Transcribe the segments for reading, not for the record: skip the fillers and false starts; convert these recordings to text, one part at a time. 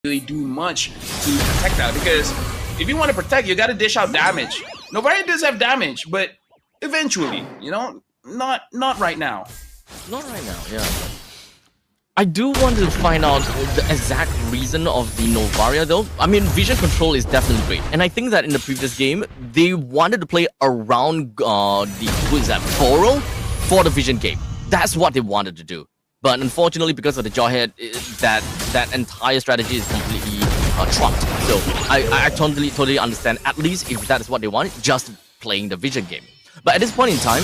really do much to protect that, because if you want to protect, you got to dish out damage. Novaria does have damage, but eventually, you know, not right now. Not right now, yeah. I do want to find out the exact reason of the Novaria though. I mean, vision control is definitely great. And I think that in the previous game, they wanted to play around Boro for the vision game. That's what they wanted to do. But unfortunately, because of the Jawhead, that entire strategy is completely trumped. So I totally understand, at least if that is what they want, just playing the vision game. But at this point in time,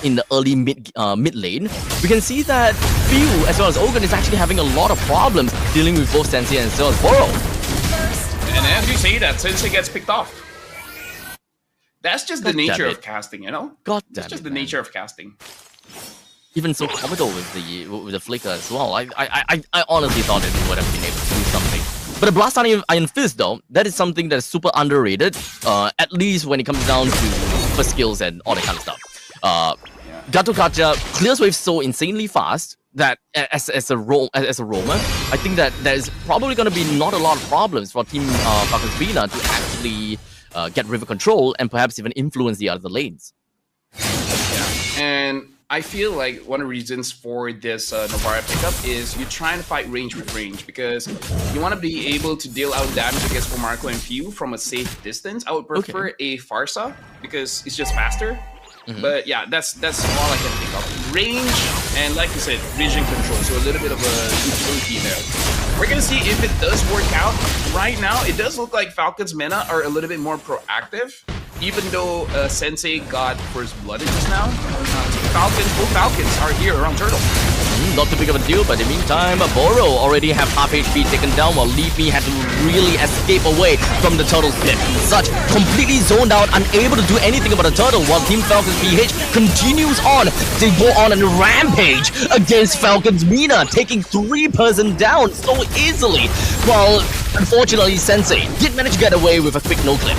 in the early mid lane, we can see that Few as well as Ogun is actually having a lot of problems dealing with both Sensei and as well as Boro. And as you say that, Sensei gets picked off. That's just the nature of casting, you know? God damn it. That's just the nature of casting. Even so, Commodore with the flicker as well. I honestly thought it would have been able to do something. But the Blast Iron Fist though, that is something that is super underrated. At least when it comes down to first skills and all that kind of stuff. Gato Kacha clears waves so insanely fast that as a roamer, I think that there's probably going to be not a lot of problems for Team FALCONS MENA to actually get river control and perhaps even influence the other lanes. Yeah, and I feel like one of the reasons for this Novaria pickup is you're trying to fight range with range, because you want to be able to deal out damage against Marco and Few from a safe distance. I would prefer a Farsa because it's just faster. But yeah, that's all I can think of. Range and, like you said, vision control. So a little bit of a utility there. We're gonna see if it does work out. Right now, it does look like FALCONS MENA are a little bit more proactive. Even though Sensei got first blooded just now, both Falcons are here around Turtle. Not too big of a deal, but in the meantime, Boro already have half HP taken down, while Leafy had to really escape away from the Turtle's pit. Such completely zoned out, unable to do anything about the Turtle, while Team FALCONS PH continues on. They go on a rampage against FALCONS MENA, taking 3-person down so easily, while unfortunately Sensei did manage to get away with a quick no-clip.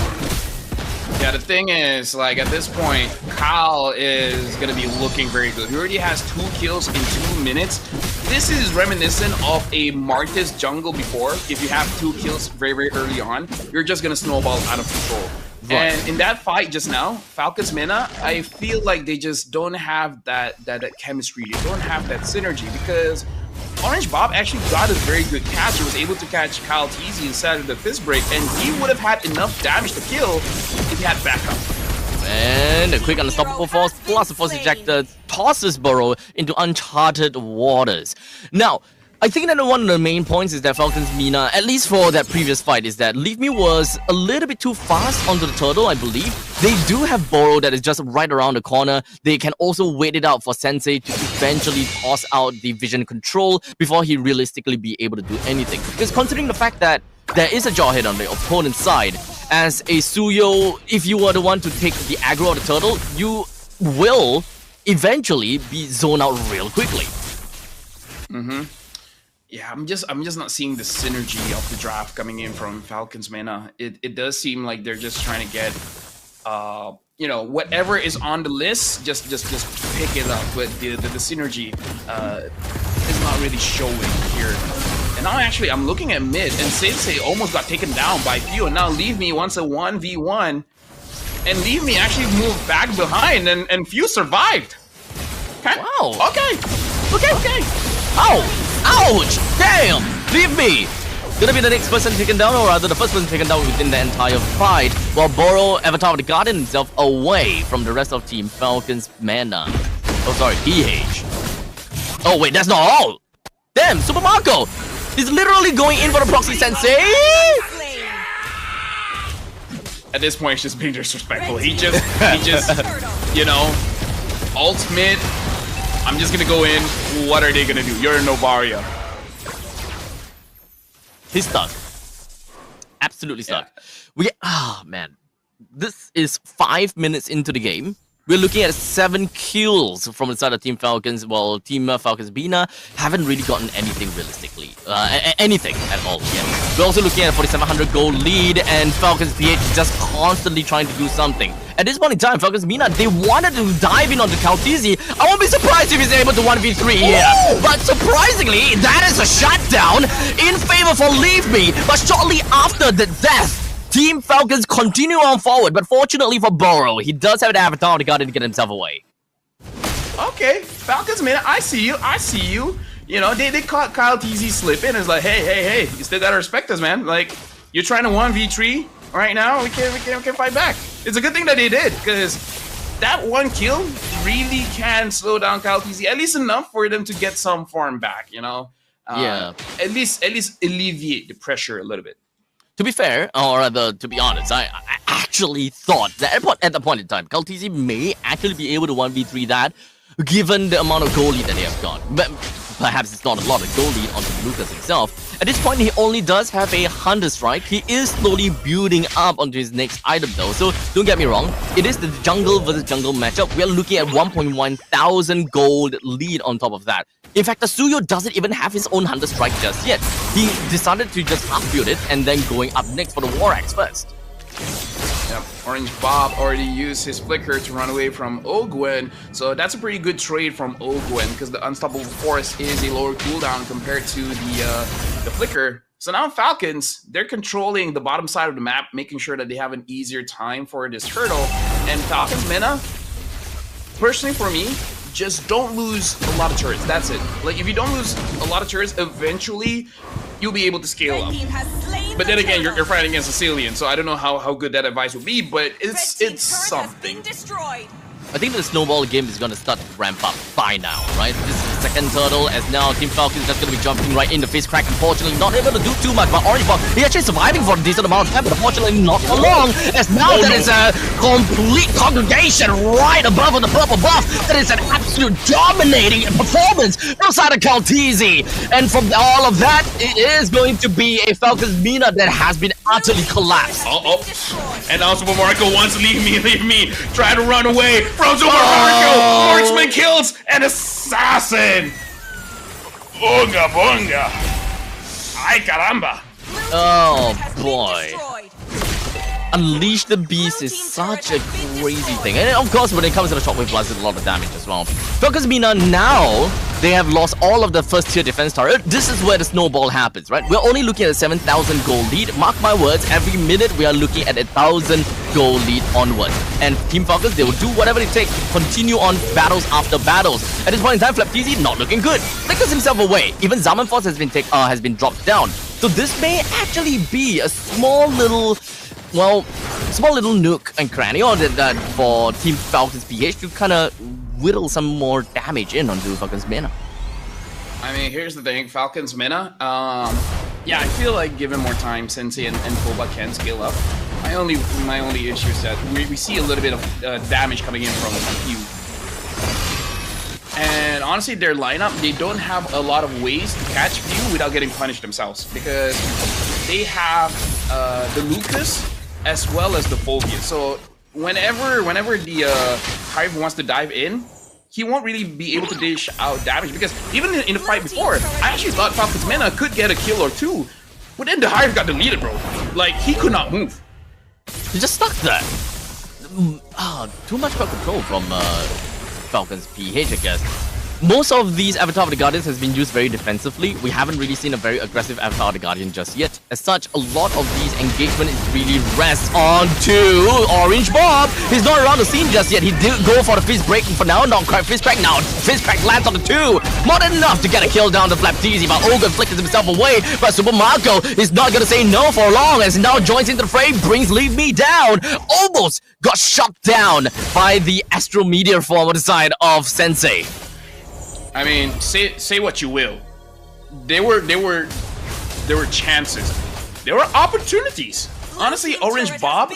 Yeah, the thing is, like, at this point, Kyle is going to be looking very good. He already has 2 kills in 2 minutes. This is reminiscent of a Martis jungle before. If you have 2 kills very, very early on, you're just going to snowball out of control. Right. And in that fight just now, FALCONS MENA, I feel like they just don't have that chemistry. They don't have that synergy, because Orange Bob actually got a very good catch. He was able to catch Kyle Teasy inside of the fist break, and he would have had enough damage to kill if he had backup. And a quick unstoppable force plus a force ejector tosses Boro into uncharted waters. Now, I think that one of the main points is that FALCONS MENA, at least for that previous fight, is that Leave Me was a little bit too fast onto the Turtle, I believe. They do have Boro that is just right around the corner. They can also wait it out for Sensei to eventually toss out the vision control before he realistically be able to do anything. Because considering the fact that there is a Jawhead on the opponent's side, as a Suyo, if you were the one to take the aggro of the Turtle, you will eventually be zoned out real quickly. Yeah, I'm just not seeing the synergy of the draft coming in from FALCONS MENA. It does seem like they're just trying to get, you know, whatever is on the list, just pick it up. But the synergy is not really showing here. And now actually, I'm looking at mid, and Sensei almost got taken down by Few, and now Leave Me wants a 1v1, and Leave Me actually moved back behind, and Few survived. Okay. Wow. Okay. Ow! Ouch! Damn! Leave Me! Gonna be the next person taken down, or rather the first person taken down within the entire fight, while Boro Avatar guarded himself away from the rest of Team FALCONS MENA. Oh, sorry, PH. Oh, wait, that's not all! Damn, Super Marco! He's literally going in for the proxy Sensei! At this point, he's just being disrespectful. He just, you know, ultimate. I'm just gonna go in. What are they gonna do? You're a Novaria. He's stuck. Absolutely stuck. Yeah. Man. This is 5 minutes into the game. We're looking at 7 kills from the side of Team FALCONS, while Team FALCONS MENA haven't really gotten anything realistically. Anything at all yet. We're also looking at a 4,700 gold lead, and FALCONS PH is just constantly trying to do something. At this point in time, Falcons MENA, they wanted to dive in onto Kaltizi. I won't be surprised if he's able to 1v3 here. But surprisingly, that is a shutdown in favor for Leave Me. But shortly after the death, Team Falcons continue on forward. But fortunately for Boro, he does have an avatar to guard and get himself away. Okay, Falcons MENA, I see you. I see you. You know, they caught Kyle TZ slipping. It's like, hey, you still gotta respect us, man. Like, you're trying to 1v3 right now. We can't fight back. It's a good thing that they did, because that one kill really can slow down Kyle TZ at least enough for them to get some form back. You know, yeah. At least alleviate the pressure a little bit. To be fair, or rather, to be honest, I actually thought that at the point in time, Kyle TZ may actually be able to 1v3 that, given the amount of goal lead that they have got. But perhaps it's not a lot of goal lead onto Lucas himself. At this point, he only does have a Hunter Strike. He is slowly building up onto his next item though. So don't get me wrong, it is the jungle versus jungle matchup. We are looking at 1.1 thousand gold lead on top of that. In fact, Tasuyo doesn't even have his own Hunter Strike just yet. He decided to just half build it and then going up next for the War Axe first. Yep. Orange Bob already used his flicker to run away from Ogwen, so that's a pretty good trade from Ogwen because the Unstoppable Force is a lower cooldown compared to the flicker. So now Falcons, they're controlling the bottom side of the map, making sure that they have an easier time for this hurdle. And Falcons MENA, personally for me, just don't lose a lot of turrets. That's it. Like, if you don't lose a lot of turrets, eventually you'll be able to scale up. But then again, you're fighting against a Cillian, so I don't know how good that advice would be, but it's something. I think the snowball game is going to start to ramp up by now, right? This is the second turtle, as now Team Falcons just going to be jumping right in the face crack. Unfortunately, not able to do too much, but Orange Bob, he's actually surviving for a decent amount of time, but unfortunately not for long, as now there is a complete congregation right above on the purple buff. That is an absolute dominating performance from side of Kaltizi. And from all of that, it is going to be a Falcons MENA that has been utterly collapsed. And now Super Marco wants to leave me. Try to run away from Super Marco. Marksman kills an assassin. Bunga bunga. Ay caramba. Oh boy. Unleash the Beast is such a crazy thing. And of course, when it comes to the Shockwave Blast, it's a lot of damage as well. Falcons MENA now, they have lost all of the first tier defense turret. This is where the snowball happens, right? We're only looking at a 7,000 gold lead. Mark my words, every minute we are looking at 1,000 gold lead onwards. And Team Falcons, they will do whatever it takes to continue on battles after battles. At this point in time, FlapTZ not looking good. Flickers himself away. Even Zaman Force has been dropped down. So this may actually be a small little nook and cranny or that for Team Falcons PH to kind of whittle some more damage in onto Falcons MENA. I mean, here's the thing, Falcons MENA, yeah, I feel like given more time, Sensei and Koba can scale up. My only issue is that we see a little bit of damage coming in from Pew. And honestly, their lineup, they don't have a lot of ways to catch Pew without getting punished themselves, because they have the Lucas as well as the Fulvia. So whenever the Hive wants to dive in, he won't really be able to dish out damage, because even in the fight before, I actually thought Falcons MENA could get a kill or two, but then the Hive got deleted, bro. Like, he could not move. He just stuck there. Too much crowd control from Falcons PH, I guess. Most of these Avatar of the Guardians has been used very defensively. We haven't really seen a very aggressive Avatar of the Guardian just yet. As such, a lot of these engagement is really rests on to Orange Bob. He's not around the scene just yet. He did go for the fist breaking for now. Not quite fist crack now. Fist crack lands on the two. More than enough to get a kill down to FlapTZ, but Ogre flickers himself away. But Super Marco is not gonna say no for long, as he now joins into the fray, brings Leave Me down. Almost got shot down by the Astral Meteor form on the side of Sensei. I mean, say what you will. There were chances. There were opportunities. Honestly, Orange Bob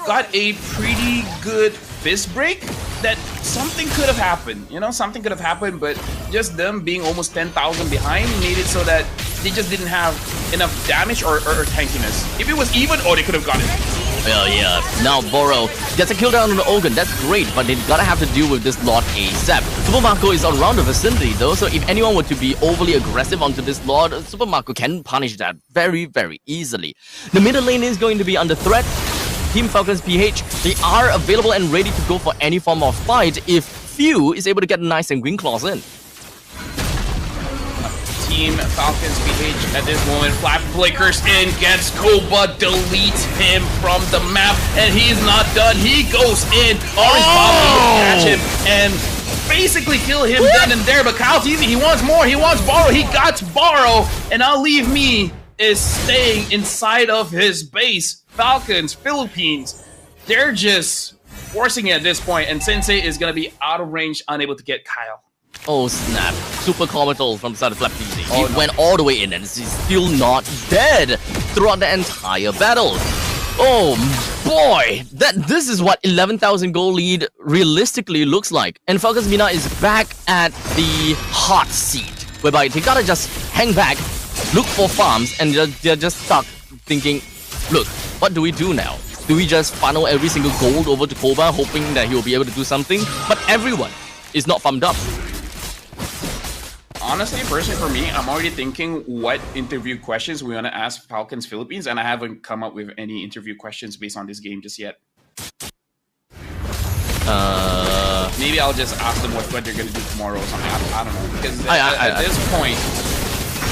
got a pretty good fist break that something could have happened. You know, something could have happened, but just them being almost 10,000 behind made it so that they just didn't have enough damage or tankiness. If it was even, oh, they could have gotten it. Well, yeah. Now Boro gets a kill down on the Ogun. That's great, but they gotta have to deal with this Lord ASAP. Super Marco is around the vicinity though, so if anyone were to be overly aggressive onto this Lord, Super Marco can punish that very, very easily. The middle lane is going to be under threat. Team Falcons PH, they are available and ready to go for any form of fight if Few is able to get a nice and green claws in. Team Falcons PH at this moment, Flash flickers in, gets Koba, deletes him from the map, and he's not done. He goes in, Orange Bomb will catch him and basically kill him then and there, but Kyle's easy, he wants more, he wants Borrow, he got Borrow, and Now Leave Me is staying inside of his base. Falcons, Philippines, they're just forcing it at this point, and Sensei is gonna be out of range, unable to get Kyle. Oh snap, super comical from the side of FlapDZ. He went all the way in and he's still not dead throughout the entire battle. Oh boy, this is what 11,000 goal lead realistically looks like. And Falcons MENA is back at the hot seat, whereby they gotta just hang back, look for farms, and they're just stuck thinking, look, what do we do now? Do we just funnel every single gold over to Koba, hoping that he'll be able to do something? But everyone is not farmed up. Honestly, personally for me, I'm already thinking what interview questions we want to ask Falcons Philippines, and I haven't come up with any interview questions based on this game just yet. Maybe I'll just ask them what they're going to do tomorrow or something. I don't know. Because at this point,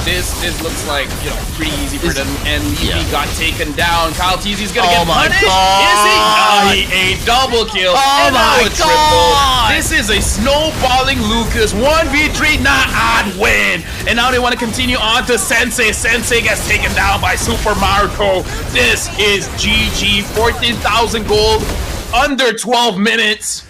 this looks like, you know, pretty easy for them. And Levy got taken down. Kyle TZ's going to get punished. Is he? A double kill. And now a triple. This is a snowballing Lucas 1v3 not odd win. And now they want to continue on to Sensei. Sensei gets taken down by Super Marco. This is GG. 14,000 gold under 12 minutes.